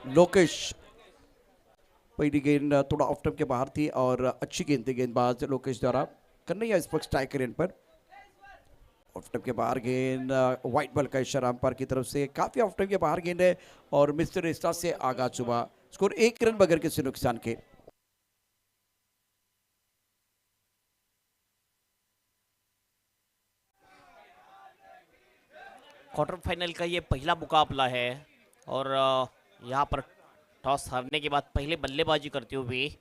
लोकेश पहली गेंद थोड़ा ऑफ टर्म के बाहर थी और अच्छी गेंद थी गेंदबाज लोकेश द्वारा। कन्हैया इस वक्त स्ट्राइकर एंड पर। ऑफ टर्म के बाहर गेंद, व्हाइट बॉल का इशारा अंपायर की तरफ से। काफी ऑफ टर्म के बाहर गेंद है और मिस्टर इस्टा से आगाज हुआ। स्कोर 1 रन बगैर किसी नुकसान के। क्वार्टर फाइनल का ये पहला मुकाबला है और यहाँ पर टॉस हारने के बाद पहले बल्लेबाजी करते हुए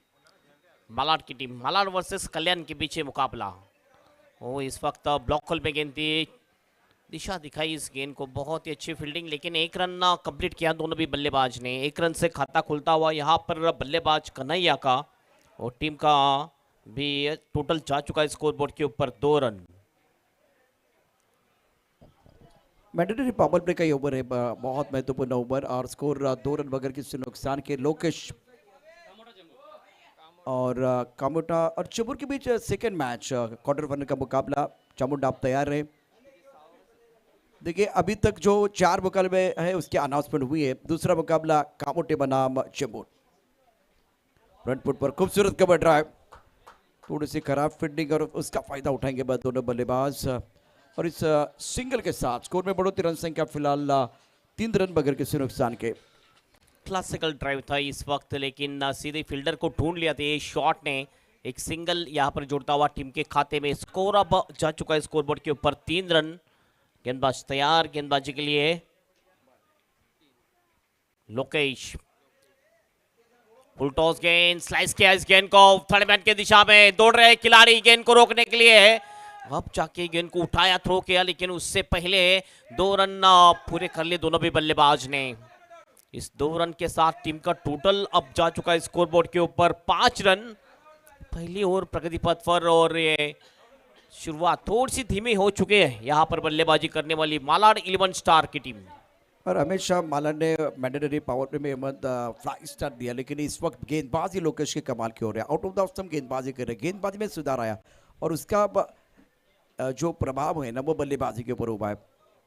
मालाड की टीम, मालाड वर्सेस कल्याण के बीच ये मुकाबला। वो इस वक्त ब्लॉक होल में गेंद थी, दिशा दिखाई इस गेंद को, बहुत ही अच्छी फील्डिंग, लेकिन एक रन कंप्लीट किया दोनों भी बल्लेबाज ने। एक रन से खाता खुलता हुआ यहाँ पर बल्लेबाज कन्हैया का, और टीम का भी टोटल जा चुका है स्कोर बोर्ड के ऊपर 2 रन। मैंडेटरी पावर प्ले का ये ओवर है, बहुत महत्वपूर्ण ओवर, और स्कोर 2 रन बगैर किसी नुकसान के। लोकेश और कामोटा और चबुर के बीच सेकेंड मैच क्वार्टर फाइनल का मुकाबला। चामुंडा आप तैयार रहे। देखिए अभी तक जो 4 मुकाबले है उसकी अनाउंसमेंट हुई है। दूसरा मुकाबला कामोटे बनाम चबुर। फ्रंट फुट पर खूबसूरत कवर ड्राइव, थोड़ी सी खराब फील्डिंग और उसका फायदा उठाएंगे बाद दोनों बल्लेबाज। और इस सिंगल के साथ स्कोर में बढ़ोतरी, रन संख्या फिलहाल 3 रन बगैर किसी नुकसान के। क्लासिकल ड्राइव था इस वक्त, लेकिन सीधे फील्डर को ढूंढ लिया था ये शॉट ने। एक सिंगल यहाँ पर जुड़ता हुआ टीम के खाते में। स्कोर अब जा चुका है स्कोर बोर्ड के ऊपर 3 रन। गेंदबाज तैयार गेंदबाजी के लिए। लोकेश फुल टॉस गेंद, स्लाइस किया इस गेंद को, थर्ड मैन के दिशा में दौड़ रहे खिलाड़ी गेंद को रोकने के लिए। अब जाके गेंद को उठाया, थ्रो किया, लेकिन उससे पहले 2 रन पूरे कर लिए दोनों भी बल्लेबाज ने। इस 2 रन के साथ टीम का टोटल अब जा चुका है स्कोरबोर्ड के ऊपर 5 रन। पहली ओवर प्रगति पथ पर, और ये शुरुआत थोड़ी सी धीमी हो चुके हैं यहाँ पर बल्लेबाजी करने वाली मालाड 11 स्टार की टीम। और हमेशा मालन ने मैंडेटरी पावर प्ले में अहमद फ्लाई स्टार दिया, लेकिन इस वक्त गेंदबाजी लोकेश के कमाल की हो रहा है। आउट ऑफ द स्टंप गेंदबाजी कर रहे हैं, गेंदबाजी में सुधार आया और उसका जो प्रभाव है ना वो बल्लेबाजी के ऊपर हुआ है।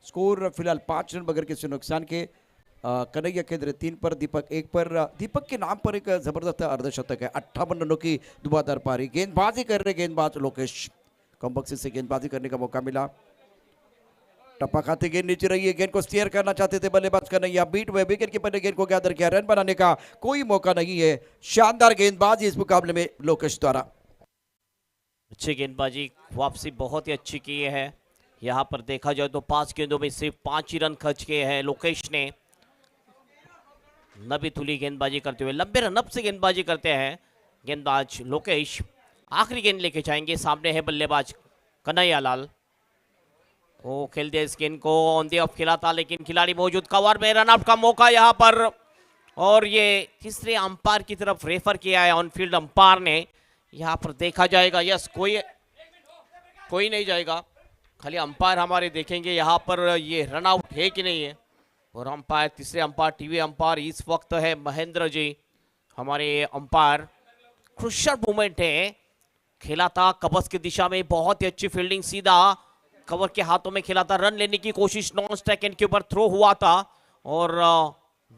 स्कोर फिलहाल 5 रन बगैर किसी नुकसान के। कन्हैया केंद्र 3 पर, दीपक 1 पर। दीपक के नाम पर एक जबरदस्त अर्धशतक है। 58 रनों की धुआंधार पारी। गेंदबाजी कर रहे गेंदबाज लोकेश, कमबख्शी से गेंदबाजी करने का मौका मिला। टप्पा खाते गेंद नीचे रही है, गेंद को स्टीयर करना चाहते थे बल्लेबाज कन्हैया, बीट हुए, विकेट कीपर ने गेंद को गैदर किया। रन बनाने का कोई मौका नहीं है। शानदार गेंदबाजी इस मुकाबले में लोकेश द्वारा। अच्छी गेंदबाजी, वापसी बहुत ही अच्छी की है। यहाँ पर देखा जाए तो 5 गेंदों में सिर्फ 5 ही रन खर्च किए हैं लोकेश ने। नबी तुली गेंदबाजी करते हुए, लंबे रनअप से गेंदबाजी करते हैं गेंदबाज लोकेश। आखिरी गेंद लेके जाएंगे, सामने है बल्लेबाज कन्हैया लाल। वो खेलते इस गेंद को, ऑन दी ऑफ खेला था, लेकिन खिलाड़ी मौजूद, कवर में रनआउट का मौका यहाँ पर। और ये तीसरे अंपायर की तरफ रेफर किया है ऑन फील्ड अंपायर ने। यहाँ पर देखा जाएगा, यस, कोई नहीं जाएगा, खाली अंपायर हमारे देखेंगे यहाँ पर ये रन आउट है कि नहीं है। और अंपायर, तीसरे अंपायर, टीवी अंपायर इस वक्त है महेंद्र जी हमारे अंपायर। क्रुशियल मूवमेंट है, खेला था कबस की दिशा में, बहुत ही अच्छी फील्डिंग, सीधा कवर के हाथों में खेला था। रन लेने की कोशिश नॉन स्ट्राइक एंड के ऊपर थ्रो हुआ था और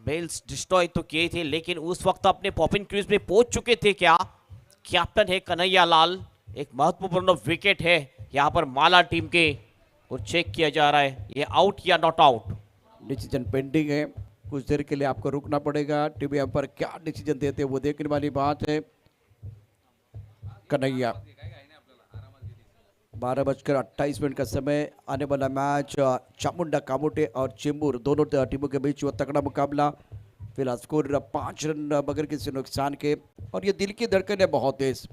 बेल्स डिस्ट्रॉय तो किए थे, लेकिन उस वक्त अपने पॉपिंग क्रीज में पहुंच चुके थे क्या। कैप्टन है कन्हैया लाल, एक महत्वपूर्ण विकेट है यहाँ पर माला टीम के, और चेक किया जा रहा है ये आउट या नॉट आउट। डिसीजन पेंडिंग है, कुछ देर के लिए आपको रुकना पड़ेगा। टीवी अंपायर क्या डिसीजन देते हैं वो देखने वाली बात है। कन्हैया 12:28 का समय। आने वाला मैच चामुंडा कामोटे और चेंबूर दोनों टीमों के बीच वो तगड़ा मुकाबला। फिलहाल स्कोर 5 रन बगैर किसी नुकसान के। और ये दिल की धड़कन है बहुत तेज।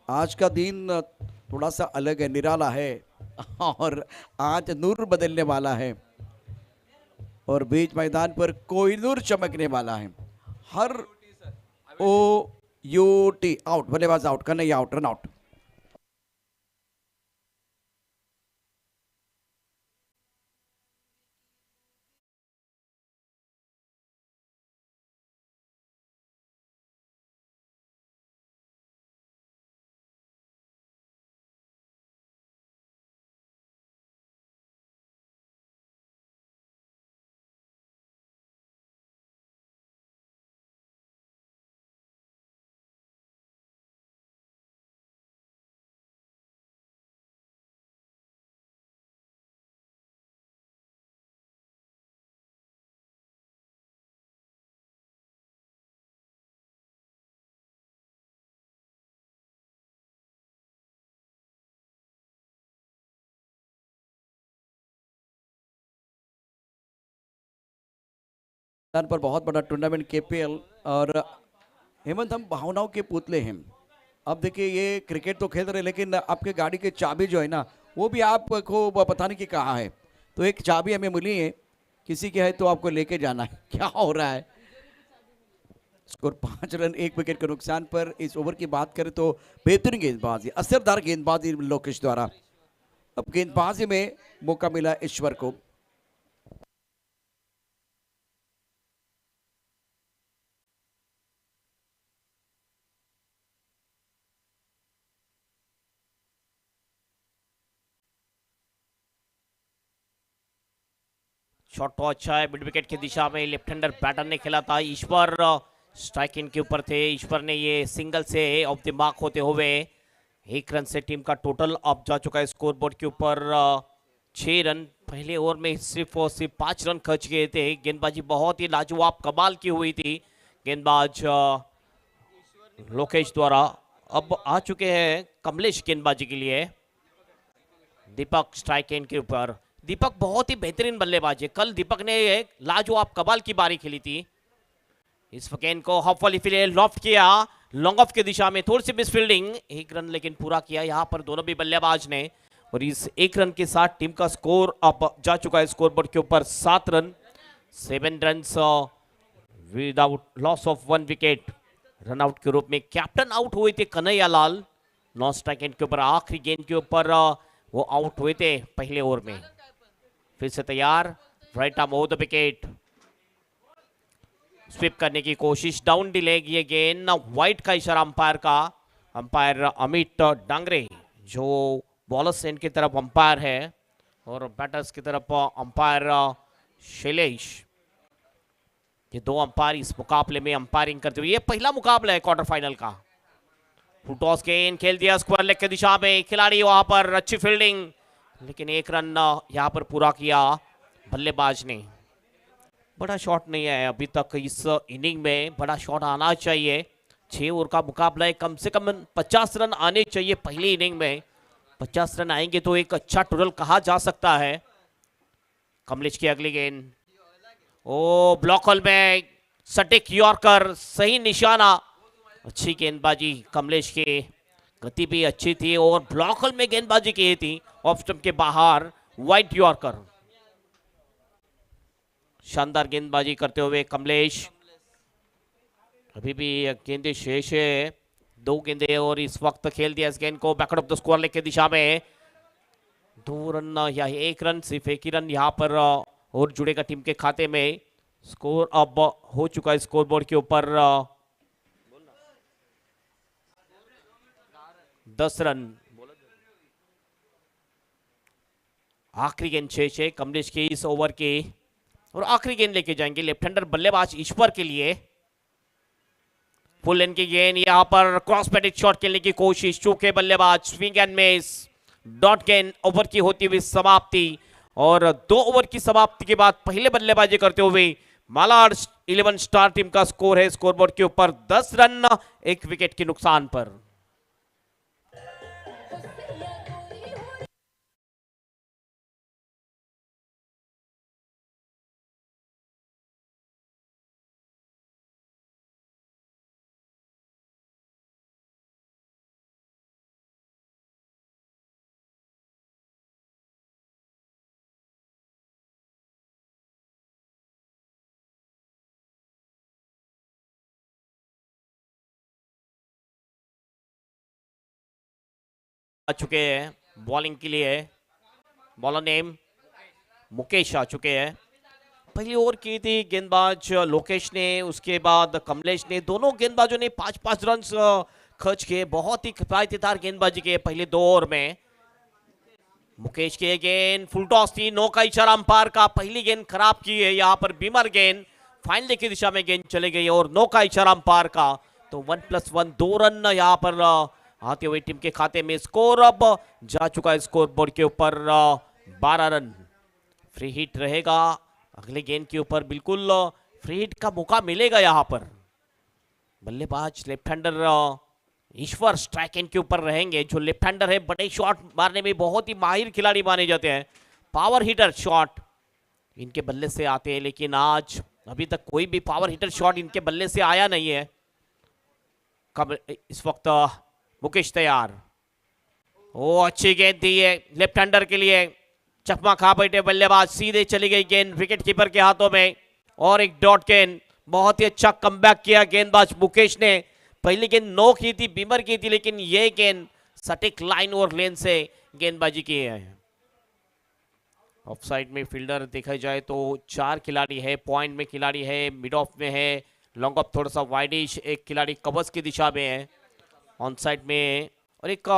आज का दिन थोड़ा सा अलग है, निराला है और आज नूर बदलने वाला है और बीच मैदान पर कोई नूर चमकने वाला है। हर ओ यू टी आउट, बल्लेबाज out, Kanhaiya out, run out. पर बहुत बड़ा टूर्नामेंट केपीएल। और हेमंत, हम भावनाओं के पुतले हैं। अब देखिए, ये क्रिकेट तो खेल रहे लेकिन आपके गाड़ी की चाबी जो है ना, वो भी आपको पता नहीं कि कहाँ है। तो एक चाबी हमें मिली है, किसी की है तो आपको लेके जाना है। क्या हो रहा है? स्कोर 5 रन 1 विकेट के नुकसान पर। इस ओवर की बात करें तो बेहतरीन गेंदबाजी, असरदार गेंदबाजी लोकेश द्वारा। अब गेंदबाजी में मौका मिला ईश्वर को। शॉट तो अच्छा है मिड विकेट की दिशा में, लेफ्ट हैंडर बैटर ने खेला था। ईश्वर स्ट्राइक इन के ऊपर थे। ईश्वर ने ये सिंगल से ऑफ द मार्क होते हुए 1 रन से टीम का टोटल अप जा चुका है स्कोर बोर्ड के ऊपर। 6 रन पहले ओवर में सिर्फ और सिर्फ 5 रन खर्च किए थे। गेंदबाजी बहुत ही लाजवाब कमाल की हुई थी गेंदबाज लोकेश द्वारा। अब आ चुके हैं कमलेश गेंदबाजी के लिए। दीपक स्ट्राइक इन के ऊपर। दीपक बहुत ही बेहतरीन बल्लेबाज है। कल दीपक ने एक लाजवाब कमाल की बारी खेली थी। इस गेंद को हाफ वाली फिले लॉफ्ट किया, लॉन्ग ऑफ की दिशा में थोड़ी सी मिस फील्डिंग। 1 रन लेकिन पूरा किया यहाँ पर दोनों भी बल्लेबाज ने। और इस 1 रन के साथ टीम का स्कोर अब जा चुका है स्कोर बोर्ड के ऊपर 7 run. 7 run without loss of 1 wicket. Run out के रूप में कैप्टन आउट हुए थे Kanhaiya Lal. Non strike end के ऊपर आखिरी गेंद के ऊपर वो आउट हुए थे पहले ओवर में। फिर से तैयार, right arm over the wicket, sweep करने की कोशिश, डाउन डिले। ये गेंद वाइट का इशारा अंपायर का। अंपायर अमित डांगरे जो बॉलर्स एंड की तरफ अंपायर है और बैटर्स की तरफ अंपायर शैलेश। ये 2 अंपायर इस मुकाबले में अंपायरिंग करते हुए। ये पहला मुकाबला है क्वार्टर फाइनल का। फुल टॉस गेंद खेल दिया स्क्वायर लेग की दिशा में। खिलाड़ी वहां पर अच्छी फील्डिंग, लेकिन 1 रन यहां पर पूरा किया बल्लेबाज ने। बड़ा शॉट नहीं आया अभी तक इस इनिंग में। बड़ा शॉट आना चाहिए। 6 ओवर का मुकाबला है, कम से कम 50 रन आने चाहिए पहली इनिंग में। 50 रन आएंगे तो एक अच्छा टोटल कहा जा सकता है। कमलेश की अगली गेंद, ओ ब्लॉक होल में सटीक यॉर्कर, सही निशाना। अच्छी गेंदबाजी कमलेश की, गति भी अच्छी थी और ब्लॉक होल में गेंदबाजी की थी। ऑफ स्टंप के बाहर वाइट यॉर्कर। शानदार गेंदबाजी करते हुए कमलेश। अभी भी गेंदे शेष है, 2 गेंदे और इस वक्त खेल दिया इस गेंद को backward of the square leg की दिशा में। 2 रन या 1 रन, सिर्फ 1 ही रन यहाँ पर और जुड़ेगा टीम के खाते में। स्कोर अब हो चुका है स्कोर बोर्ड के ऊपर 10 रन। आखिरी गेंद 6 कमलेश के इस ओवर के और आखिरी गेंद लेके जाएंगे लेफ्ट हैंडर बल्लेबाज ईश्वर के लिए। फुल लेन की गेंद, यहां पर क्रॉस पैटेड शॉट खेलने की कोशिश, चूके बल्लेबाज, स्विंग एंड मिस, डॉट गेंद। ओवर की होती हुई समाप्ति और 2 ओवर की समाप्ति के बाद पहले बल्लेबाजी करते हुए मालाड 11 स्टार टीम का स्कोर है स्कोरबोर्ड के ऊपर 10 रन 1 विकेट के नुकसान पर। आ चुके हैं बॉलिंग के लिए, बॉलर नेम मुकेश आ चुके हैं। पहली ओवर की थी गेंदबाज लोकेश ने, उसके बाद कमलेश ने। दोनों गेंदबाजों ने 5-5 रन खर्च किए। बहुत ही किफायतीदार गेंदबाजी के पहले 2 ओवर में। मुकेश की गेंद फुल टॉस थी, नो का इशारा अंपायर का। पहली गेंद खराब की है यहाँ पर बीमर गेंद, फाइनल की दिशा में गेंद चली गई और नो का इशारा अंपायर का। तो 1+1 2 रन यहाँ पर आते हुए टीम के खाते में। स्कोर अब जा चुका है स्कोर बोर्ड के ऊपर 12 रन। फ्री हिट रहेगा अगले गेंद के ऊपर, बिल्कुल फ्री हिट का मौका मिलेगा यहाँ पर। बल्लेबाज left hander Ishwar strike end के ऊपर रहेंगे, जो लेफ्ट हैंडर है। बड़े शॉट मारने में बहुत ही माहिर खिलाड़ी माने जाते हैं, पावर हिटर शॉट इनके बल्ले से आते हैं। लेकिन आज अभी तक कोई भी पावर हिटर शॉट इनके बल्ले से आया नहीं है। कब इस वक्त मुकेश तैयार। ओ अच्छी गेंद थी है लेफ्ट हैंडर के लिए, चकमा खा बैठे बल्लेबाज, सीधे चली गई गेंद विकेट कीपर के हाथों में और एक डॉट गेंद। बहुत ही अच्छा कमबैक किया गेंदबाज मुकेश ने। पहली गेंद नो की थी, बीमर की थी, लेकिन ये गेंद सटीक लाइन और लेन से गेंदबाजी की है। ऑफ साइड में फील्डर देखा जाए तो 4 खिलाड़ी है, पॉइंट में खिलाड़ी है, मिड ऑफ में है, लॉन्ग ऑफ थोड़ा सा वाइडिश, एक खिलाड़ी कवर्स की दिशा में है, ऑन साइड में और एक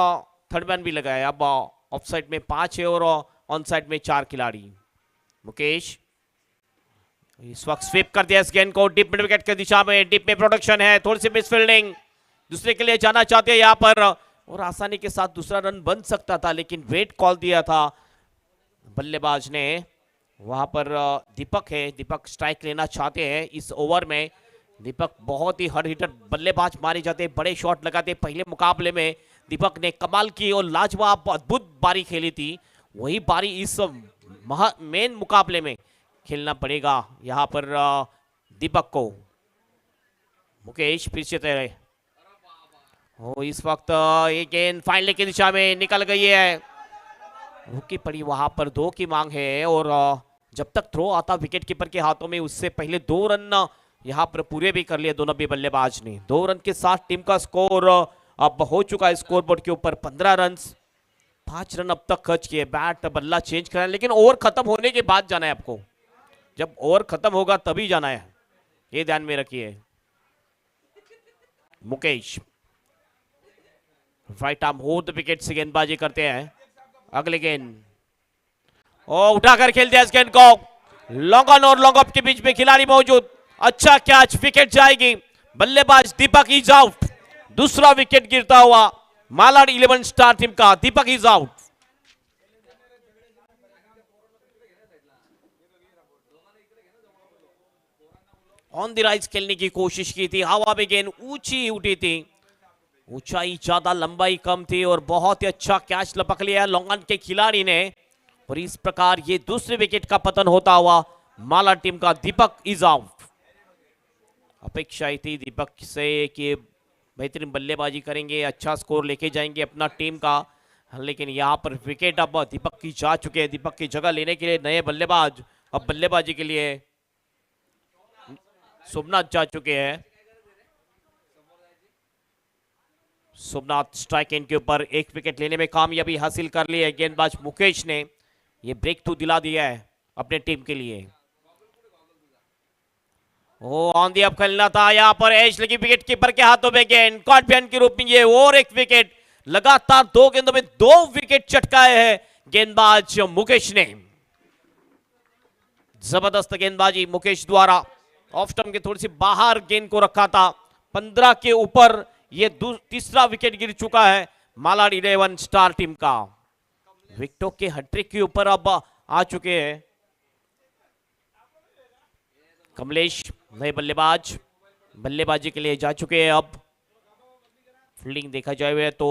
थर्ड मैन भी लगा है। अब ऑफ साइड में 5 है और ऑन साइड में 4 खिलाड़ी। मुकेश इस वक्त स्वीप कर दिया इस गेंद को डीप मिड विकेट की दिशा में, डीप में प्रोडक्शन है, थोड़ी सी मिस फील्डिंग, दूसरे के लिए जाना चाहते हैं यहाँ पर और आसानी के साथ दूसरा रन बन सकता था, लेकिन वेट कॉल दिया था बल्लेबाज ने। वहां पर दीपक है, दीपक स्ट्राइक लेना चाहते हैं इस ओवर में। दीपक बहुत ही हर हिटर बल्लेबाज मारे जाते हैं, बड़े शॉट लगाते हैं। पहले मुकाबले में दीपक ने कमाल की और लाजवाब अद्भुत बारी खेली थी, वही बारी इस मेन मुकाबले में खेलना पड़ेगा यहाँ पर दीपक को। मुकेश फिर से तैयार हो, इस वक्त ये गेंद फाइनल की दिशा में निकल गई है, रुकी पड़ी, वहां पर 2 की मांग है और जब तक थ्रो आता विकेट कीपर के हाथों में उससे पहले 2 रन यहाँ पर पूरे भी कर लिए दोनों भी बल्लेबाज ने। 2 रन के साथ टीम का स्कोर अब हो चुका है स्कोरबोर्ड के ऊपर 15 रन। 5 रन अब तक खर्च किए, बैट बल्ला चेंज करना है, लेकिन ओवर खत्म होने के बाद जाना है आपको, जब ओवर खत्म होगा तभी जाना है, ये ध्यान में रखिए। Mukesh right arm hold wicket से गेंदबाजी करते हैं। अगले गेंद ओ उठाकर खेल दिया इस गेंद को, लॉन्ग ऑन और लॉन्ग ऑफ के बीच में खिलाड़ी मौजूद, अच्छा कैच, विकेट जाएगी, बल्लेबाज दीपक इज आउट। दूसरा विकेट गिरता हुआ मालाड 11 स्टार टीम का, Deepak is out. On the rise खेलने की कोशिश की थी, हवा में गेंद ऊंची उठी थी, ऊंचाई ज्यादा लंबाई कम थी और बहुत ही अच्छा कैच लपक लिया लॉन्ग ऑन के खिलाड़ी ने और इस प्रकार ये दूसरे विकेट का पतन होता हुआ माला टीम का दीपक इज आउट। अपेक्षा थी दीपक से कि बेहतरीन बल्लेबाजी करेंगे, अच्छा स्कोर लेके जाएंगे अपना टीम का, लेकिन यहाँ पर विकेट अब दीपक की जा चुके हैं। दीपक की जगह लेने के लिए नए बल्लेबाज अब बल्लेबाजी के लिए सोमनाथ जा चुके हैं। सोमनाथ स्ट्राइक एंड के ऊपर एक विकेट लेने में कामयाबी हासिल कर ली है गेंदबाज मुकेश ने, ये ब्रेक थ्रू दिला दिया है अपने टीम के लिए। ओ ऑन दी अप खेलना था, यहाँ पर एज लगी विकेट कीपर के हाथों में गेंद, कॉन्फिडेंट के रूप में ये और एक विकेट, लगातार 2 गेंदों में 2 विकेट चटकाए हैं गेंदबाज मुकेश ने। जबरदस्त गेंदबाजी मुकेश द्वारा, ऑफ स्टंप के थोड़ी सी बाहर गेंद को रखा था, 15 के ऊपर ये तीसरा विकेट गिर चुका है मालाड 11 स्टार टीम का। विकेटों के हैट्रिक के ऊपर अब आ चुके हैं कमलेश, नए बल्लेबाज बल्लेबाजी के लिए जा चुके हैं। अब फील्डिंग देखा जाए तो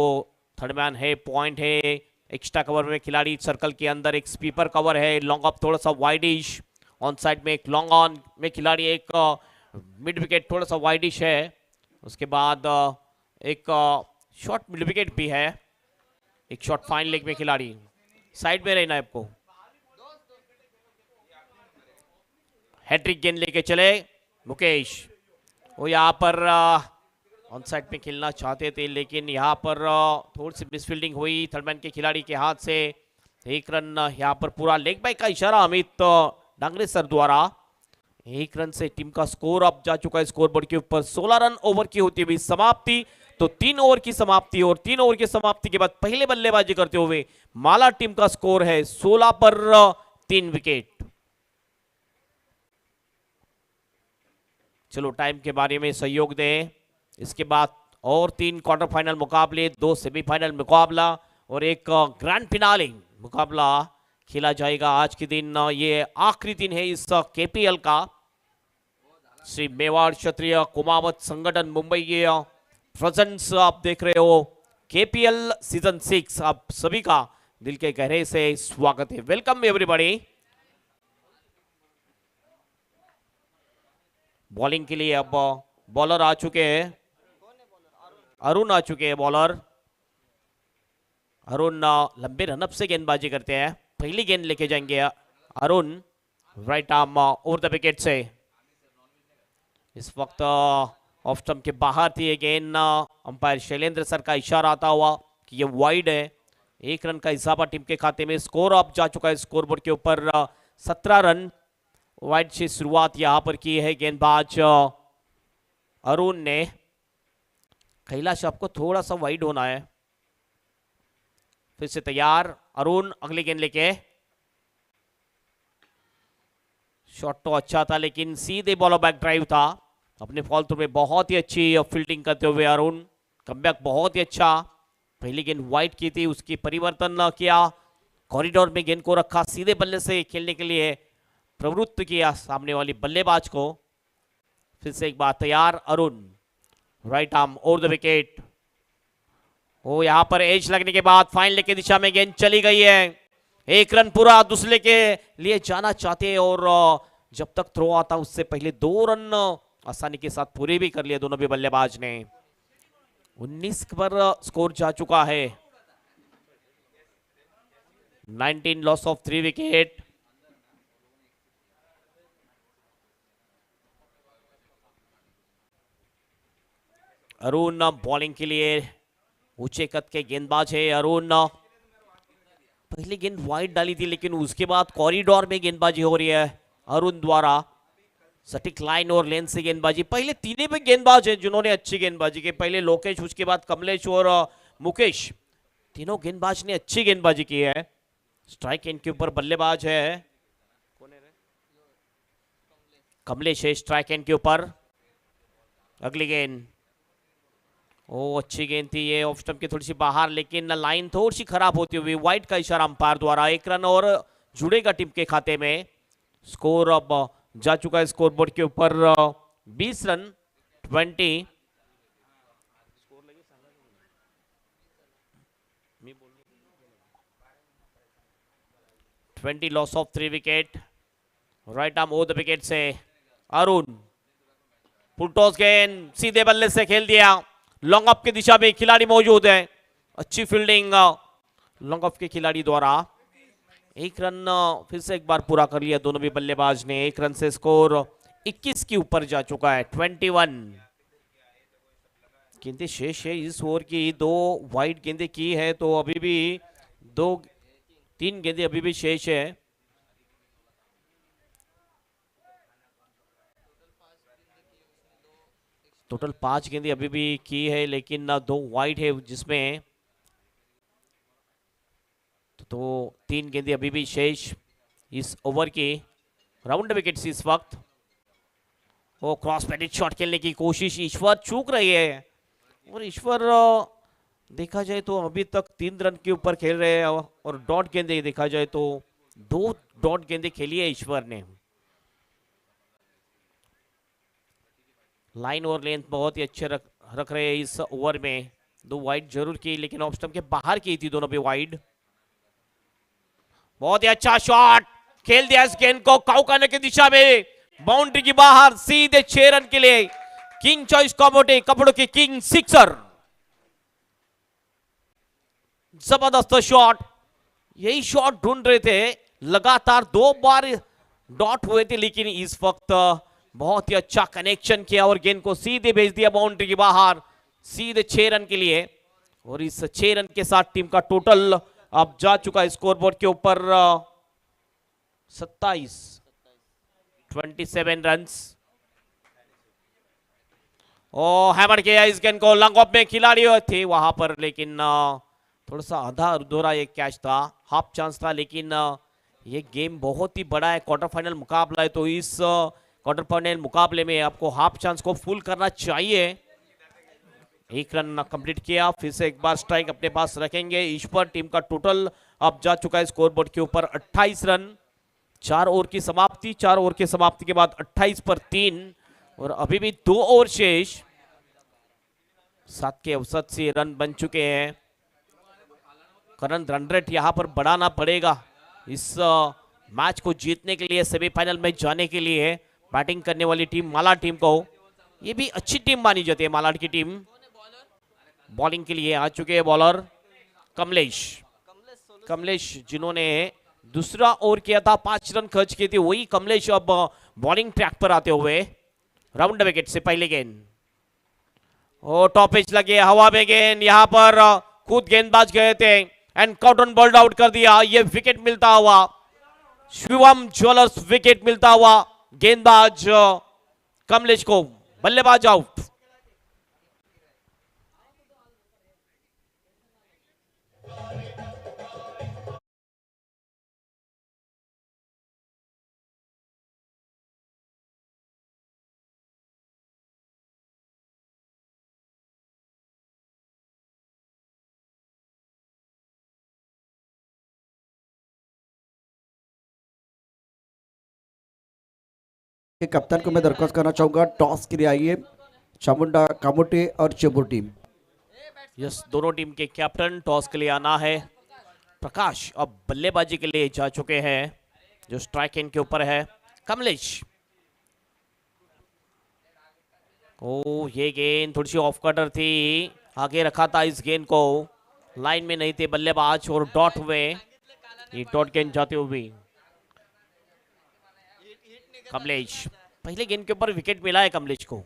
थर्ड मैन है, पॉइंट है, एक्स्ट्रा कवर में खिलाड़ी सर्कल के अंदर, एक स्वीपर कवर है, लॉन्ग ऑफ थोड़ा सा वाइडिश, ऑन साइड में एक लॉन्ग ऑन में खिलाड़ी, एक मिड विकेट थोड़ा सा वाइडिश है, उसके बाद एक शॉर्ट मिड विकेट भी है, एक शॉर्ट फाइन लेग में खिलाड़ी, साइड में रहना है आपको। हैट्रिक गेंद लेके चले मुकेश, वो यहाँ पर ऑन साइड में खेलना चाहते थे, लेकिन यहाँ पर थोड़ी सी मिसफील्डिंग हुई थर्डमैन के खिलाड़ी के हाथ से। 1 रन यहाँ पर पूरा लेग बाई का इशारा अमित डांगरे सर द्वारा। 1 रन से टीम का स्कोर अब जा चुका है स्कोरबोर्ड के ऊपर। 16 रन ओवर की होती हुई समाप्ति, तो 3 ओवर की समाप्ति और 3 ओवर की समाप्ति के बाद पहले बल्लेबाजी करते हुए माला टीम का स्कोर है 16 पर 3 विकेट। चलो टाइम के बारे में सहयोग दें, इसके बाद और 3 क्वार्टर फाइनल मुकाबले, 2 सेमीफाइनल मुकाबला और एक ग्रैंड फिनाले मुकाबला खेला जाएगा आज के दिन। ये आखिरी दिन है इस केपीएल का। श्री मेवाड़ क्षत्रिय कुमावत संगठन मुंबई के प्रेजेंट्स आप देख रहे हो केपीएल सीजन 6। आप सभी का दिल के गहरे से स्वागत है, वेलकम एवरीबॉडी। बॉलिंग के लिए अब बॉलर आ चुके हैं, अरुण आ चुके हैं बॉलर। अरुण लंबे रनअप से गेंदबाजी करते हैं, पहली गेंद लेके जाएंगे Arun right arm over the wicket से। इस वक्त ऑफ स्टंप के बाहर थी ये गेंद, अंपायर शैलेंद्र सर का इशारा आता हुआ कि ये वाइड है। 1 रन का इजाफा टीम के खाते में, स्कोर अप जा चुका है स्कोरबोर्ड के ऊपर 17 रन। वाइड से शुरुआत यहां पर की है गेंदबाज अरुण ने। कैलाश आपको थोड़ा सा वाइड होना है, फिर से तैयार अरुण, अगली गेंद लेके। शॉट तो अच्छा था लेकिन सीधे बॉलर बैक ड्राइव था। अपने फॉल थ्रू में बहुत ही अच्छी फील्डिंग करते हुए अरुण, कमबैक बहुत ही अच्छा। पहली गेंद वाइड की थी, उसकी परिवर्तन किया, कॉरिडोर में गेंद को रखा, सीधे बल्ले से खेलने के लिए प्रवृत्त किया सामने वाली बल्लेबाज को। फिर से एक बार तैयार Arun, right arm over the wicket. ओ यहां पर एज लगने के बाद फाइनल की दिशा में गेंद चली गई है। 1 रन पूरा दूसरे के लिए जाना चाहते हैं और जब तक थ्रो आता उससे पहले 2 रन आसानी के साथ पूरे भी कर लिए दोनों भी बल्लेबाज ने। 19 पर स्कोर जा चुका है। 19 loss of 3 wicket. Arun bowling के लिए ऊंचे कद के गेंदबाज है अरुण। पहली गेंद वाइड डाली थी लेकिन उसके बाद कॉरिडोर में गेंदबाजी हो रही है अरुण द्वारा। सटीक लाइन और लेंथ से गेंदबाजी, पहले तीनों पे गेंदबाज हैं जिन्होंने अच्छी गेंदबाजी की। पहले लोकेश, उसके बाद कमलेश और मुकेश, तीनों गेंदबाज ने अच्छी गेंदबाजी की है। स्ट्राइक एंड के ऊपर बल्लेबाज है कमलेश है स्ट्राइक एंड के ऊपर। अगली गेंद, ओ अच्छी गेंद थी ये, ऑफ स्टंप की थोड़ी सी बाहर, लेकिन लाइन थोड़ी सी खराब होती हुई वाइड का इशारा अंपायर द्वारा। 1 रन और जुड़ेगा टीम के खाते में। स्कोर अब जा चुका है स्कोरबोर्ड के ऊपर 20 run 20 loss of 3 wicket. Right arm over the wicket से अरुण, फुलटॉस गेंद सीधे बल्ले से खेल दिया। लॉन्ग ऑफ की दिशा में खिलाड़ी मौजूद है, अच्छी फील्डिंग लॉन्ग ऑफ के खिलाड़ी द्वारा। 1 रन फिर से एक बार पूरा कर लिया दोनों भी बल्लेबाज ने। 1 रन से स्कोर 21 के ऊपर जा चुका है। 21 गेंदें शेष है इस ओवर की। 2 वाइड गेंदें की है तो अभी भी 3 गेंदें अभी भी शेष है। टोटल 5 गेंदें अभी भी की है लेकिन 2 वाइड है जिसमें तो 3 गेंदें अभी भी शेष इस ओवर की। राउंड विकेट्स इस वक्त। वो क्रॉस पैडेड शॉट खेलने की कोशिश ईश्वर चूक रही है और ईश्वर देखा जाए तो अभी तक 3 रन के ऊपर खेल रहे हैं और डॉट गेंदे देखा जाए तो 2 डॉट गेंदे खेली है ईश्वर ने। लाइन और लेंथ बहुत ही अच्छे रख रहे हैं इस ओवर में। 2 वाइड जरूर की लेकिन ऑफ स्टंप के बाहर की थी दोनों भी वाइड। बहुत ही अच्छा शॉट खेल दिया इस गेंद को काउ करने की दिशा में, बाउंड्री की बाहर सीधे 6 रन के लिए। किंग चॉइस कॉमोडे, कपड़ों के किंग सिक्सर। जबरदस्त शॉट, यही शॉट ढूंढ रहे थे। लगातार 2 बार डॉट हुए थे लेकिन इस वक्त बहुत ही अच्छा कनेक्शन किया और गेंद को सीधे भेज दिया बाउंड्री के बाहर, सीधे 6 रन के लिए। और इस 6 रन के साथ टीम का टोटल अब जा चुका है स्कोरबोर्ड के ऊपर 27 रन्स। ओ हैमर किया इस गेंद को, लॉन्ग ऑफ में खिलाड़ी थे वहां पर लेकिन थोड़ा सा आधा अधूरा एक कैच था, हाफ चांस था। लेकिन ये गेम बहुत ही बड़ा है, क्वार्टर फाइनल मुकाबला है, तो इस क्वार्टर फाइनल मुकाबले में आपको हाफ चांस को फुल करना चाहिए। 1 रन कंप्लीट किया, फिर से एक बार स्ट्राइक अपने पास रखेंगे ईश्वर। टीम का टोटल अब जा चुका है स्कोरबोर्ड के ऊपर 28 रन। 4 ओवर की समाप्ति, 4 ओवर की समाप्ति के बाद 28 पर 3 और अभी भी 2 ओवर शेष। 7 के औसत से रन बन चुके हैं। करंट रन रेट यहां पर बढ़ाना पड़ेगा इस मैच को जीतने के लिए, सेमीफाइनल में जाने के लिए। बैटिंग करने वाली टीम मालाड टीम को, ये भी अच्छी टीम मानी जाती है मालाड की टीम। बॉलिंग के लिए आ चुके हैं बॉलर कमलेश। कमलेश जिन्होंने दूसरा ओवर किया था, 5 रन खर्च किए थे, वही कमलेश अब बॉलिंग ट्रैक पर आते हुए राउंड द विकेट से पहले गेंद, और टॉप पिच लगे, हवा में गेंद, यहां पर खुद गेंदबाज गए थे एंड काउंट बॉल्ड आउट कर दिया। ये विकेट मिलता हुआ शिवम ज्वेलर्स, विकेट मिलता हुआ गेंदबाज कमलेश को, बल्लेबाज आउट। के कप्तान को मैं दरख्वास्त करना चाहूंगा, टॉस के लिए आइए चामुंडा कामोटे और चेंबूर टीम। यस, दोनों टीम के कैप्टन टॉस के लिए आना है। प्रकाश अब बल्लेबाजी के लिए जा चुके हैं, जो स्ट्राइक एंड के ऊपर है कमलेश। ओ, ये गेंद थोड़ी सी ऑफ कटर थी, आगे रखा था इस गेंद को, लाइन में नहीं थे बल्लेबाज और डॉट हुए, ये डॉट गेंद जाते हुए कमलेश। पहले गेंद के ऊपर विकेट मिला है कमलेश को।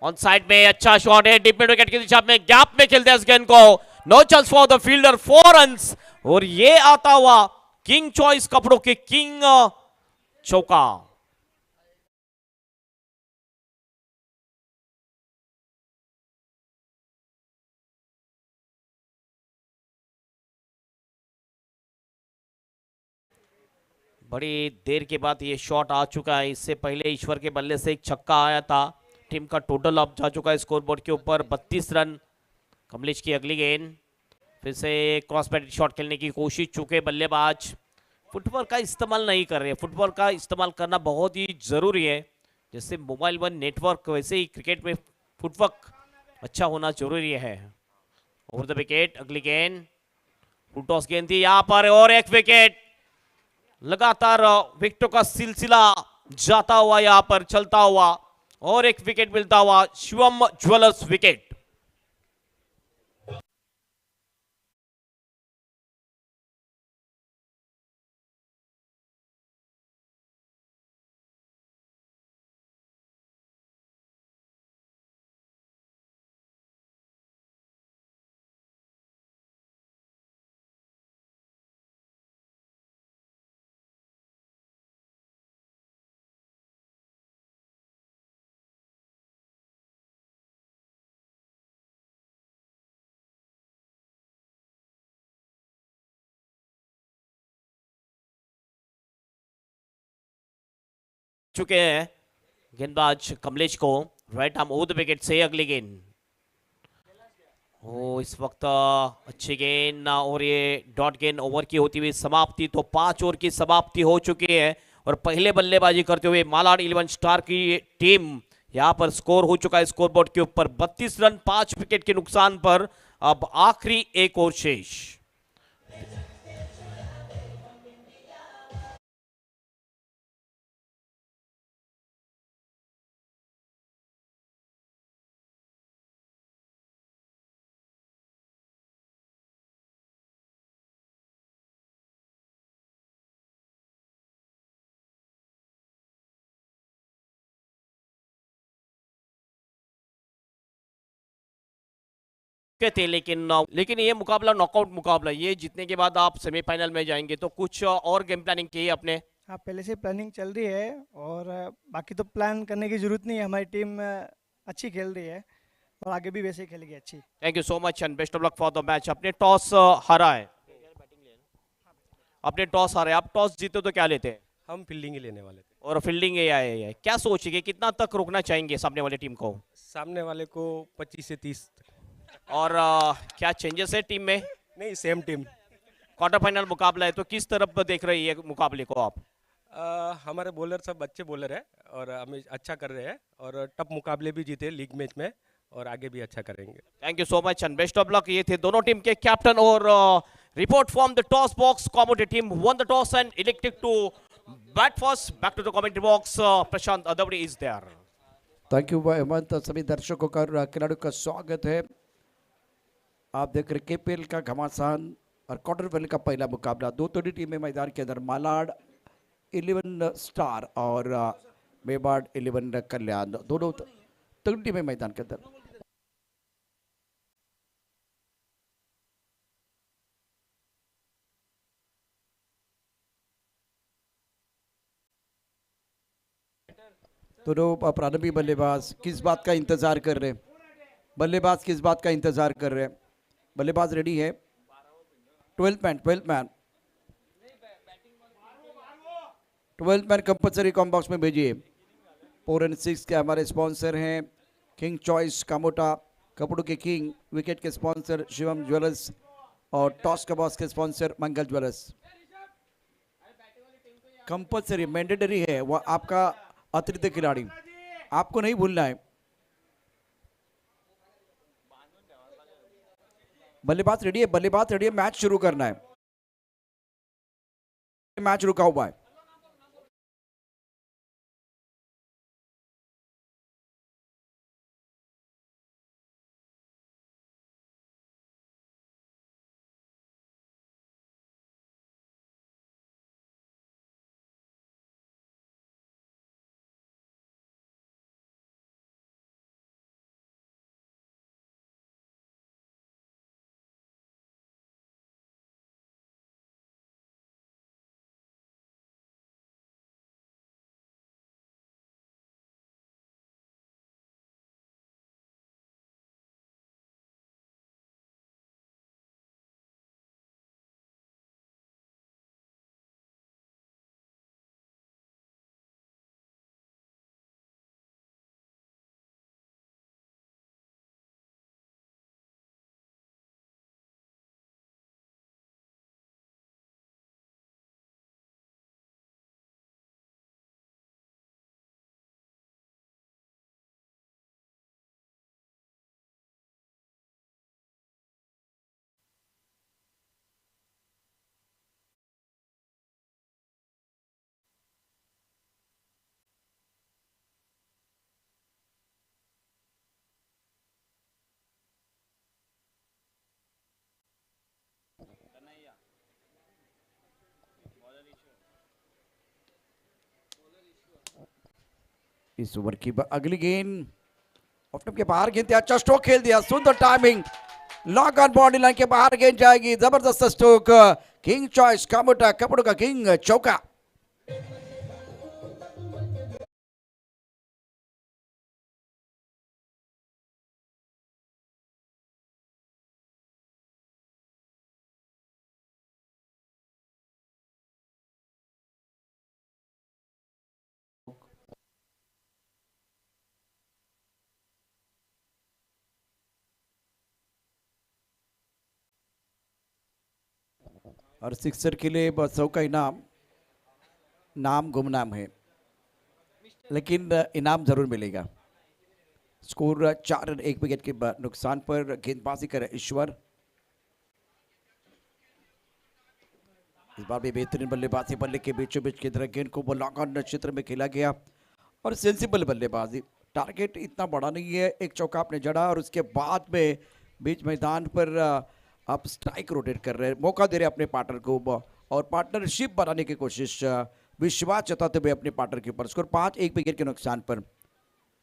ऑन साइड में अच्छा शॉट है, डीप मिड विकेट की दिशा में, गैप में खेलते हैं इस गेंद को, no chance for the fielder, 4 runs, और ये आता हुआ किंग चॉइस कपड़ों के किंग चौका। बड़ी देर के बाद ये शॉट आ चुका है, इससे पहले ईश्वर के बल्ले से एक छक्का आया था। टीम का टोटल अब जा चुका है स्कोरबोर्ड के ऊपर 32 रन। कमलेश की अगली गेंद, फिर से क्रॉस बैट शॉट खेलने की कोशिश, चुके बल्लेबाज फुटवर्क का इस्तेमाल नहीं कर रहे। फुटवर्क का इस्तेमाल करना बहुत ही जरूरी है, जैसे मोबाइल वन नेटवर्क वैसे ही क्रिकेट में फुटवर्क अच्छा होना जरूरी है। ओवर द विकेट, अगली गेंद फुल टॉस गेंद थी यहाँ पर, और एक विकेट, लगातार विकेटों का सिलसिला जाता हुआ यहां पर चलता हुआ, और एक विकेट मिलता हुआ शिवम ज्वेलर्स, विकेट। चुके हैं गेंदबाज कमलेश को, right arm over the wicket से अगली गेंद। ओ, इस वक्त अच्छी गेंद, और ये डॉट गेंद ओवर की होती हुई समाप्ति, तो 5 ओवर की समाप्ति हो चुकी है, और पहले बल्लेबाजी करते हुए मालाड 11 स्टार की टीम, यहां पर स्कोर हो चुका है स्कोरबोर्ड के ऊपर 32 रन 5 विकेट के नुकसान पर। अब आखिरी एक ओवर शेष। थे, लेकिन ये मुकाबला नॉकआउट मुकाबला, ये जीतने के बाद आप सेमीफाइनल में जाएंगे, तो कुछ और गेम प्लानिंग की है अपने? हाँ, पहले से प्लानिंग चल रही है, और बाकी तो प्लान करने की ज़रूरत नहीं है, हमारी टीम अच्छी खेल रही है और आगे भी वैसे ही खेलेगी अच्छी। Thank you so much and best of luck for the match. अपने टॉस हारा है, अपने टॉस हारे, आप टॉस जीते तो क्या लेते हैं? हम फील्डिंग ही लेने वाले थे। और फील्डिंग ये आए है, क्या सोचिए कितना तक रोकना चाहेंगे सामने वाली टीम को? सामने वाले को 25 से 30। और क्या चेंजेस है टीम में? नहीं, सेम टीम। क्वार्टर फाइनल मुकाबला है, तो किस तरफ देख रही है मुकाबले को आप? हमारे बॉलर सब अच्छे बॉलर है और हमें अच्छा कर रहे हैं, और टफ मुकाबले भी जीते लीग मैच में, और आगे भी अच्छा करेंगे। Thank you so much and best of luck. ये थे दोनों टीम के कैप्टन, और report from the toss box, कॉमोटे team won the toss and elected to Bat first, back to the commentary box. Prashant Adavade is there. Thank you Hemant. सभी दर्शकों का और खिलाड़ियों का स्वागत है। आप देख रहे केपीएल का घमासान और क्वार्टर फाइनल का पहला मुकाबला। दो तोड़ी टीमें मैदान के अंदर, मालाड 11 स्टार और मेवाड़ 11 कल्याण, दोनों तगड़ी टीमें मैदान के अंदर। दोनों प्रारंभी बल्लेबाज किस बात का इंतजार कर रहे हैं? बल्लेबाज किस बात का इंतजार कर रहे हैं? बल्लेबाज रेडी है। 12 मैन कंपल्सरी कॉम्बॉक्स में भेजिए। 4 और 6 के हमारे स्पॉन्सर हैं किंग चॉइस कामोटा, कपड़ों के किंग, विकेट के स्पॉन्सर शिवम ज्वेलर्स और टॉस का बॉस के स्पॉन्सर मंगल ज्वेलर्स। कंपल्सरी मैंडेटरी है, वो आपका अतिरिक्त खिलाड़ी, आपको नहीं भूलना है। बल्लेबाज रेडी है, बल्लेबाज रेडी है, मैच शुरू करना है। मैच रुका हुआ है। इस ओवर की अगली गेंद ऑफ स्टंप के बाहर गेंद, अच्छा स्ट्रोक खेल दिया, सुंदर timing, long on body line के बाहर गेंद जाएगी, जबरदस्त स्ट्रोक, किंग चॉइस कामोटा, कपड़ों का किंग, चौका। और सिक्सर के लिए 100 का इनाम, नाम गुमनाम है लेकिन इनाम जरूर मिलेगा। स्कोर 4 रन 1 विकेट के नुकसान पर गेंदबाजी करे ईश्वर। इस बार भी बेहतरीन बल्लेबाजी, बल्ले के बीचों बीच की तरह गेंद को वो लॉन्ग ऑन क्षेत्र में खेला गया और सेंसिबल बल्लेबाजी। टारगेट इतना बड़ा नहीं है, एक चौका आपने जड़ा और उसके बाद में बीच मैदान पर आप स्ट्राइक रोटेट कर रहे हैं, मौका दे रहे हैं अपने पार्टनर को और पार्टनरशिप बनाने की कोशिश, विश्वास जताते हुए अपने पार्टनर के ऊपर। स्कोर 5 1 विकेट के नुकसान पर।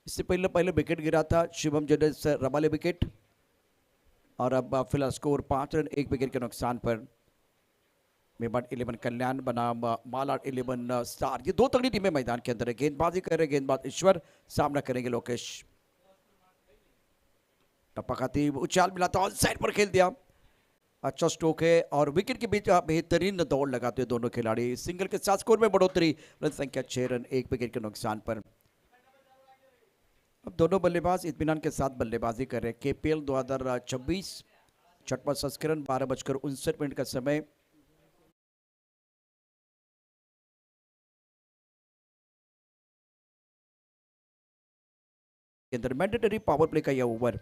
इससे पहले विकेट गिरा था शिवम जडेज रबाले विकेट और अब फिलहाल स्कोर 5 रन 1 विकेट के नुकसान पर। मेवाड़ 11 कल्याण बनाम मालाड 11 स्टार, ये दो तगड़ी टीमें मैदान के अंदर है। गेंदबाजी कर रहे गेंदबाज ईश्वर, सामना करेंगे लोकेश। टप्पा खाती उछाल मिला था, ऑन साइड पर खेल दिया, अच्छा स्ट्रोक है और विकेट के बीच बेहतरीन दौड़ लगाते हैं दोनों खिलाड़ी। सिंगल के साथ स्कोर में बढ़ोतरी, रन संख्या 6 रन 1 विकेट के नुकसान पर। अब दोनों बल्लेबाज इत्मीनान के साथ बल्लेबाजी कर रहे हैं। केपीएल 2026 छठवां संस्करण, 12:59 का समय। के अंदर मैंडेटरी पावर प्ले का यह ओवर।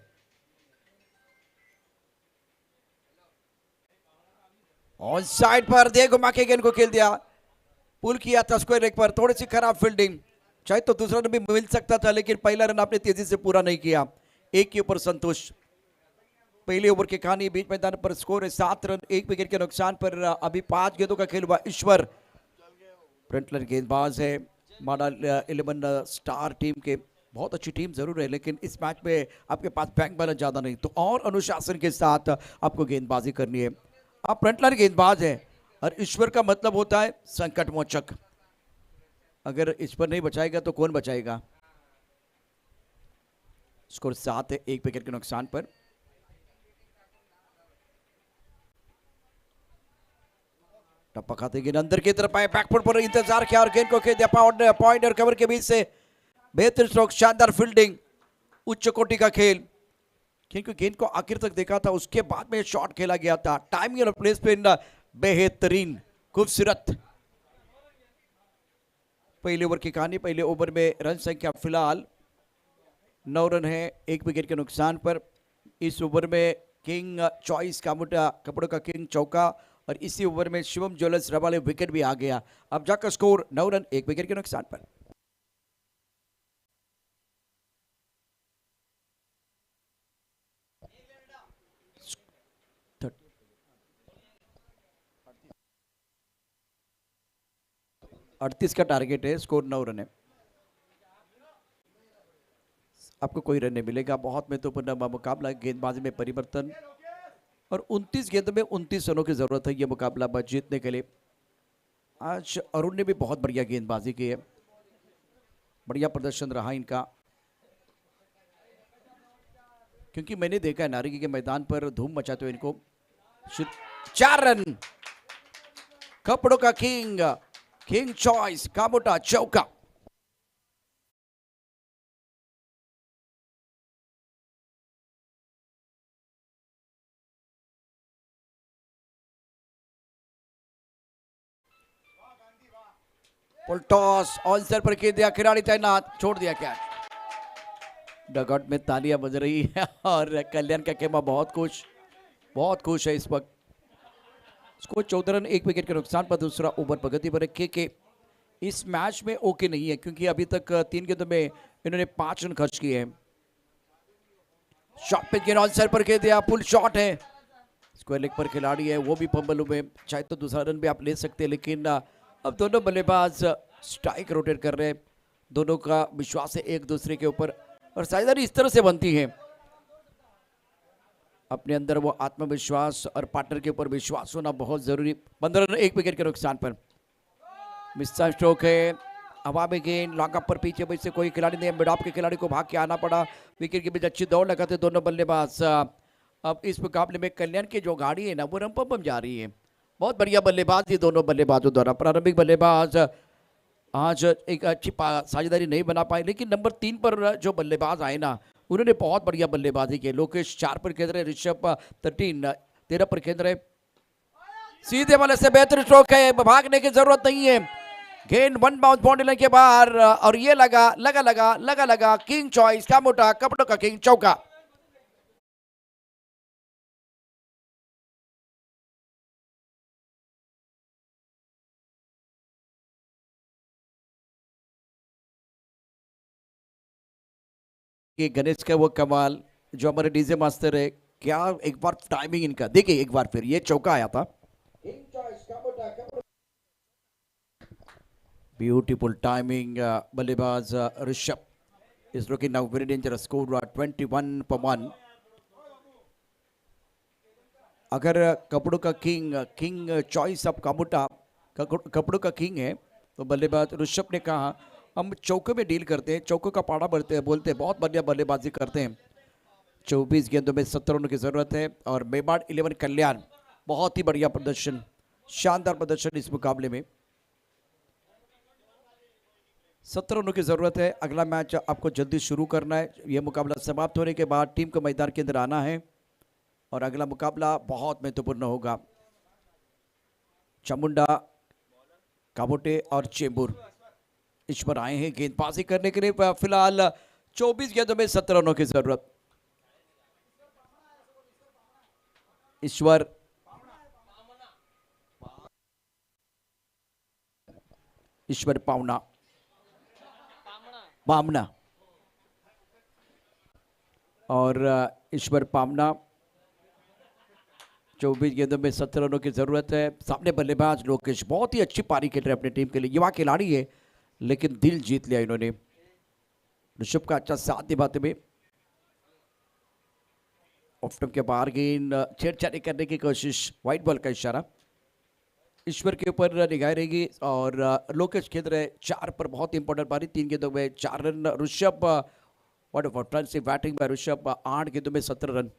ऑन साइड पर दे घुमा के गेंद को खेल दिया, पुल किया था स्क्वायर लेग पर, थोड़ी सी खराब फील्डिंग, चाहे तो दूसरा रन भी मिल सकता था लेकिन पहला रन आपने तेजी से पूरा नहीं किया। एक के ऊपर संतोष। पहले ओवर की कहानी, बीच मैदान पर स्कोर है 7 रन 1 विकेट के नुकसान पर। अभी 5 गेंदों का खेल हुआ। ईश्वर फ्रंटलाइन गेंदबाज है, मॉडल 11 स्टार टीम के, बहुत अच्छी टीम जरूर है लेकिन इस मैच में आपके पास बैंक बैलेंस ज्यादा नहीं, तो और अनुशासन के साथ आपको गेंदबाजी करनी है। आप फ्रंटलाइन गेंदबाज हैं और ईश्वर का मतलब होता है संकट मोचक। अगर ईश्वर नहीं बचाएगा तो कौन बचाएगा। स्कोर 7 है 1 विकेट के नुकसान पर। टप्पा खाते गेंद अंदर की तरफ आए, बैकफुट पर इंतजार किया और गेंद को खेल दिया पॉइंट और कवर के बीच से। बेहतर स्ट्रोक, शानदार फील्डिंग, उच्च कोटि का खेल, क्योंकि गेंद को आखिर तक देखा था, उसके बाद में शॉट खेला गया था। टाइमिंग और प्लेसमेंट बेहतरीन, खूबसूरत। पहले ओवर की कहानी, पहले ओवर में रन संख्या फिलहाल 9 रन है 1 विकेट के नुकसान पर। इस ओवर में किंग चॉइस कामुटा कपड़ों का किंग चौका और इसी ओवर में शिवम ज्वेलर्स रवाले विकेट भी आ गया। अब जाकर स्कोर 9 रन 1 विकेट के नुकसान पर। अड़तीस का टारगेट है, स्कोर 9 रन है। आपको कोई रन नहीं मिलेगा। बहुत महत्वपूर्ण मुकाबला, गेंदबाजी में परिवर्तन और 29 गेंदों में 29 रनों की जरूरत है ये मुकाबला जीतने के लिए। आज अरुण ने भी बहुत बढ़िया गेंदबाजी की है, बढ़िया प्रदर्शन रहा इनका, क्योंकि मैंने देखा है नारंगी के मैदान पर धूम मचाते हुए इनको। 4 रन, कपड़ों का किंग, किंग चॉइस कामोटा चौका। फुल टॉस, ऑनसर पर खेल दिया, खिलाड़ी तैनात, छोड़ दिया कैच। डगआउट में तालियां बज रही है और कल्याण का खेमा बहुत खुश है इस वक्त। स्कोर 14 रन 1 विकेट के नुकसान पर। दूसरा ओवर प्रगति पर के इस मैच में ओके नहीं है, क्योंकि अभी तक 3 गेंदों में इन्होंने 5 रन खर्च किए हैं। शॉट पे गेंद ऑन सर पर खेल दिया, फुल शॉट है, स्क्वायर लेग पर खिलाड़ी है, वो भी फंबल हुए। चाहे तो दूसरा रन भी आप ले सकते हैं लेकिन अब दोनों बल्लेबाज स्ट्राइक रोटेट कर रहे हैं। दोनों का विश्वास है एक दूसरे के ऊपर और साझेदारी इस तरह से बनती है, अपने अंदर वो आत्मविश्वास और पार्टनर के ऊपर विश्वास होना बहुत जरूरी। 15 रन 1 विकेट के नुकसान पर। मिस्टर स्ट्रोक है, हवा में गेंद, लॉकअप पर पीछे बीच से कोई खिलाड़ी नहीं, मिड ऑफ के खिलाड़ी को भाग के आना पड़ा। विकेट के बीच अच्छी दौड़ लगाते दोनों बल्लेबाज। अब इस मुकाबले में कल्याण की जो गाड़ी है ना वो रंपम जा रही है। बहुत बढ़िया बल्लेबाज ये दोनों बल्लेबाजों द्वारा। प्रारंभिक बल्लेबाज आज एक अच्छी साझेदारी नहीं बना पाए, लेकिन नंबर 3 पर जो बल्लेबाज आए ना उन्होंने बहुत बढ़िया बल्लेबाजी की। लोकेश 4 पर खेल रहे, ऋषभ 13 पर खेल रहे। सीधे वाले से बेहतर स्ट्रोक है, भागने की जरूरत नहीं है। गेंद 1 बाउंस बाउंड्री लाइन के बाहर और ये लगा किंग चॉइस का मोटा कपड़ों का किंग चौका। कि गणेश का वो कमाल, जो हमारे डीजे मास्टर है, क्या एक बार टाइमिंग इनका देखिए, एक बार फिर ये चौका आया था। ब्यूटीफुल टाइमिंग, बल्लेबाज Rishabh is looking now very dangerous. Score 21-1. अगर कपड़ों का किंग चॉइस ऑफ कामुटा कपड़ों का किंग है तो बल्लेबाज ऋषभ ने कहा हम चौके में डील करते हैं, चौकों का पाड़ा बोलते हैं, बहुत बढ़िया बल्लेबाजी करते हैं। 24 गेंदों में 17 रनों की जरूरत है और मेवाड़ 11 कल्याण बहुत ही बढ़िया प्रदर्शन, शानदार प्रदर्शन इस मुकाबले में। 17 रनों की जरूरत है। अगला मैच आपको जल्दी शुरू करना है। यह मुकाबला समाप्त होने के बाद टीम को मैदान के अंदर आना है और अगला मुकाबला बहुत महत्वपूर्ण होगा। चामुंडा, काबोटे और चेंबूर इस पर आए हैं गेंदबाजी करने के लिए। फिलहाल 24 गेंदों में 17 रनों की जरूरत। ईश्वर ईश्वर पावना बामना और ईश्वर पावना 24 गेंदों में 17 रनों की जरूरत है। सामने बल्लेबाज लोकेश बहुत ही अच्छी पारी खेल रहे हैं अपनी टीम के लिए, युवा खिलाड़ी है लेकिन दिल जीत लिया इन्होंने। ऋषभ का अच्छा साथ निभाते हुए ऑफ स्टंप के बाहर गेंद, छेड़छाड़ी करने की कोशिश, व्हाइट बॉल का इशारा। ईश्वर के ऊपर निगाह रहेगी और लोकेश खेल रहे 4 पर, बहुत इंपॉर्टेंट पारी, 3 गेंदों में 4 run. Rishabh what a fantastic batting bye Rishabh, 8 गेंदों में 17 रन।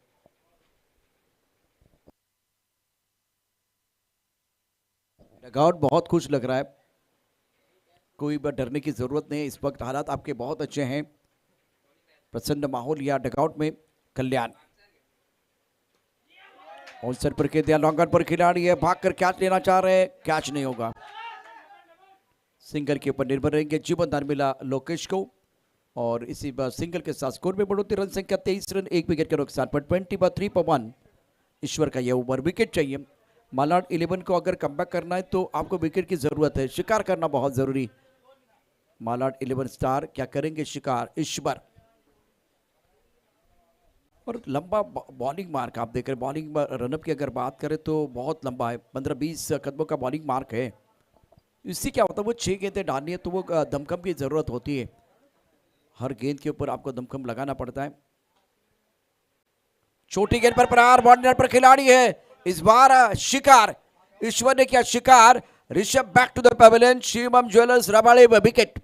डगआउट बहुत खुश लग रहा है, कोई डरने की जरूरत नहीं है। इस वक्त हालात आपके बहुत अच्छे हैं, प्रसन्न माहौल या डगआउट में। कल्याण ऑन पर के दिया, लॉन्ग ऑन पर खिलाड़ी है, भागकर कैच लेना चाह रहे हैं, कैच नहीं होगा। सिंगल के ऊपर निर्भर रहेंगे, जीवन दान मिला लोकेश को और इसी बार सिंगल के साथ स्कोर में बढ़ोतरी। रन संख्या 23 रन, 1 विकेट के नुकसान पर 20/3 पर 1। ईश्वर का यह ओवर, विकेट चाहिए। मालाड 11 को अगर कमबैक करना है तो आपको विकेट की जरूरत है, शिकार करना बहुत जरूरी। मालाड 11 स्टार क्या करेंगे शिकार, ईश्वर। और लंबा बॉलिंग मार्क आप देख रहे हैं, बॉलिंग रनअप की अगर बात करें तो बहुत लंबा है, 15-20 कदमों का बॉलिंग मार्क है। इससे क्या होता है, वो 6 गेंदें डालनी है तो वो दमखम की जरूरत होती है, हर गेंद के ऊपर आपको दमखम लगाना पड़ता है। छोटी गेंद पर प्रहार, बॉर्डर पर खिलाड़ी है, इस बार शिकार, ईश्वर ने किया शिकार। Rishabh back to the pavilion, Shivam jewellers रबाड़े विकेट।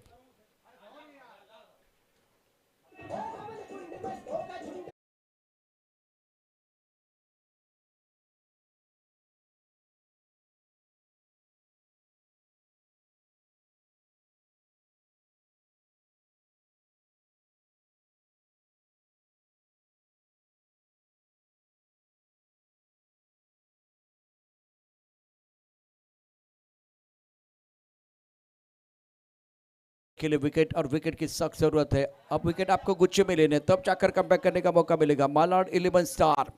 के लिए विकेट और विकेट की सख्त जरूरत है। अब विकेट आपको गुच्छे में लेने, तब जाकर कमबैक करने का मौका मिलेगा। मालाड 11 स्टार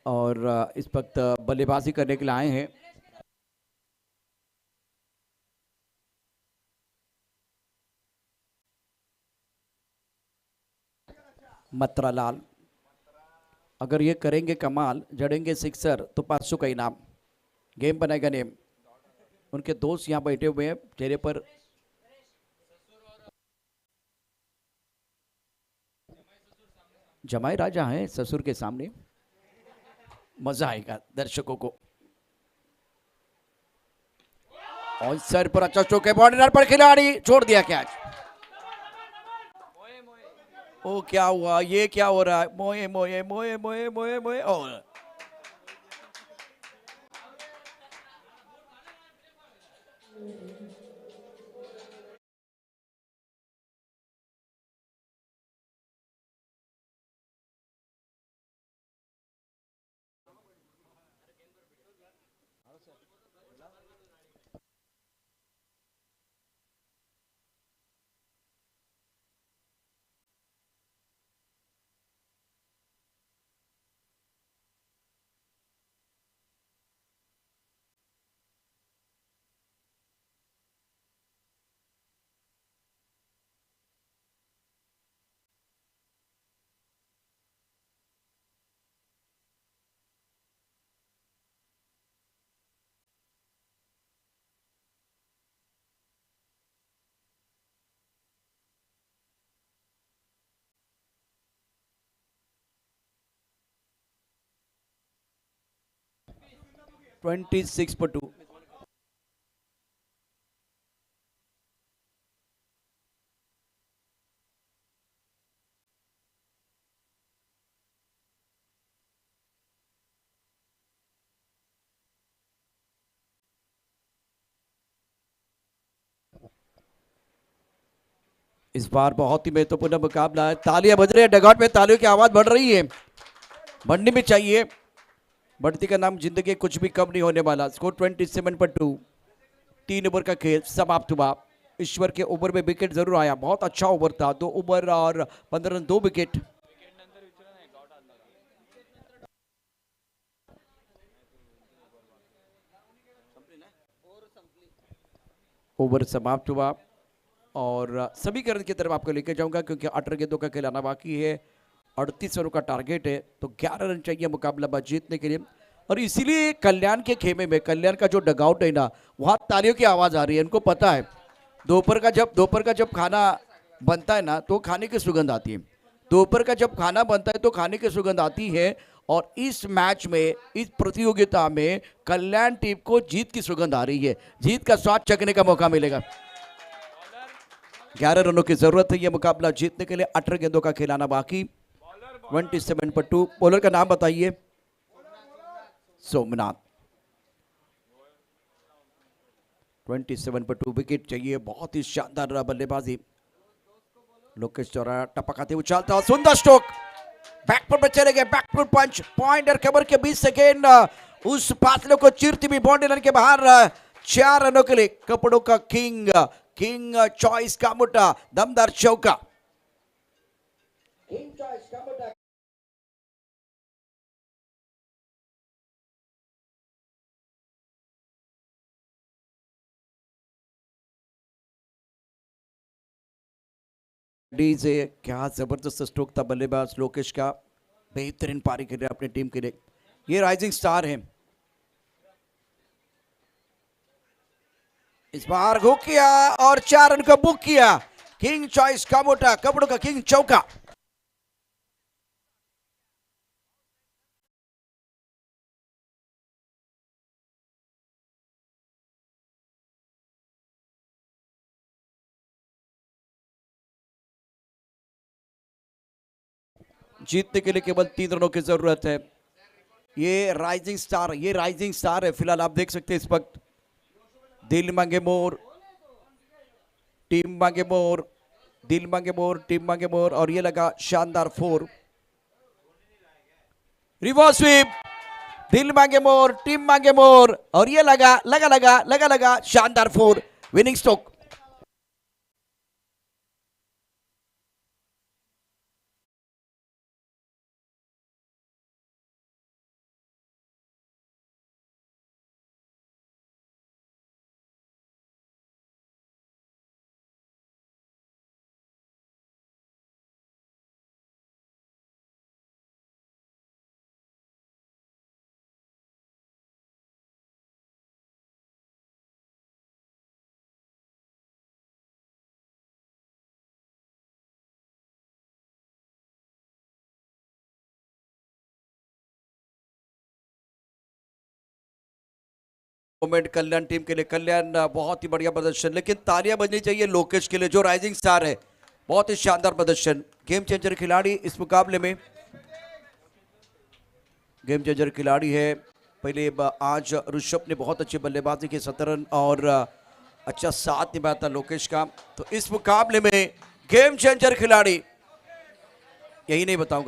और इस वक्त बल्लेबाजी करने के लिए आए हैं। मत्रालाल, अगर ये करेंगे कमाल, जड़ेंगे सिक्सर तो 500 का इनाम, गेम बनाएगा नेम। उनके दोस्त यहां बैठे हुए हैं, चेहरे पर जमाई राजा हैं ससुर के सामने, मजा आएगा दर्शकों को। और सर पर अच्छा चौके, बॉर्डर पर खिलाड़ी छोड़ दिया कैच। ओ क्या हुआ, ये क्या हो रहा है, मोए मोए मोए मोए मोए मोए। और ट्वेंटी 26/2। इस बार बहुत ही महत्वपूर्ण मुकाबला है, तालियां बज रही है, डगआउट में तालियों की आवाज बढ़ रही है, बढ़नी भी चाहिए। बढ़ती का नाम जिंदगी, कुछ भी कम नहीं होने वाला। स्कोर 27/2, 3 ओवर का खेल समाप्त हुआ। ईश्वर के ओवर में विकेट जरूर आया, बहुत अच्छा ओवर था, 2 ओवर और 15 रन, 2 विकेट। ओवर समाप्त हुआ और समीकरण की तरफ आपको लेकर जाऊंगा क्योंकि 18 गेंदों का खिलाना बाकी है, 38 रनों का टारगेट है, तो 11 रन चाहिए मुकाबला जीतने के लिए। और इसीलिए कल्याण के खेमे में, कल्याण का जो डगआउट है ना, वहाँ तालियों की आवाज़ आ रही है। इनको पता है दोपहर का जब खाना बनता है ना तो खाने की सुगंध आती है, दोपहर का जब खाना बनता है तो खाने की सुगंध आती है। और इस मैच में, इस प्रतियोगिता में कल्याण टीम को जीत की सुगंध आ रही है, जीत का स्वाद चखने का मौका मिलेगा। 11 रनों की जरूरत है यह मुकाबला जीतने के लिए, 18 गेंदों का खिलाना बाकी। 27 पर 2। बॉलर का नाम बताइए। सोमनाथ। 27 पर 2 विकेट चाहिए। बहुत ही शानदार बल्लेबाजी। लोकेश चौरा टपकाते उछालता, सुंदर स्ट्रोक, बैकफुट पर चले गए, बैकफुट पंच, पॉइंट और कवर के 20 सेकेंड, उस फासले को चीरती हुई बाउंड्री लाइन के बाहर 4 रनों के लिए कपड़ों का किंग चॉइस का मुट्टा, दमदार चौका। से क्या जबरदस्त स्ट्रोक था बल्लेबाज लोकेश का, बेहतरीन पारी के लिए अपनी टीम के लिए। ये राइजिंग स्टार है, इस बार हुक किया और 4 रन को बुक किया। किंग चॉइस का मोटा, कपड़ों का किंग चौका। जीतने के लिए केवल 3 रनों की जरूरत है। ये राइजिंग स्टार है फिलहाल। आप देख सकते हैं इस वक्त दिल मांगे मोर, टीम मांगे मोर, दिल मांगे मोर, टीम मांगे मोर, और ये लगा शानदार 4। रिवर्स स्वीप, दिल मांगे मोर, टीम मांगे मोर, और ये लगा शानदार 4, विनिंग स्ट्रोक। मोमेंट कल्याण टीम के लिए। कल्याण बहुत ही बढ़िया प्रदर्शन, लेकिन तालियां बजनी चाहिए लोकेश के लिए जो राइजिंग स्टार है। बहुत ही शानदार प्रदर्शन, गेम चेंजर खिलाड़ी इस मुकाबले में, गेम चेंजर खिलाड़ी है। पहले आज ऋषभ ने बहुत अच्छी बल्लेबाजी की, 17 रन, और अच्छा साथ निभाया था लोकेश का। तो इस मुकाबले में गेम चेंजर खिलाड़ी, यही नहीं बताऊंगा।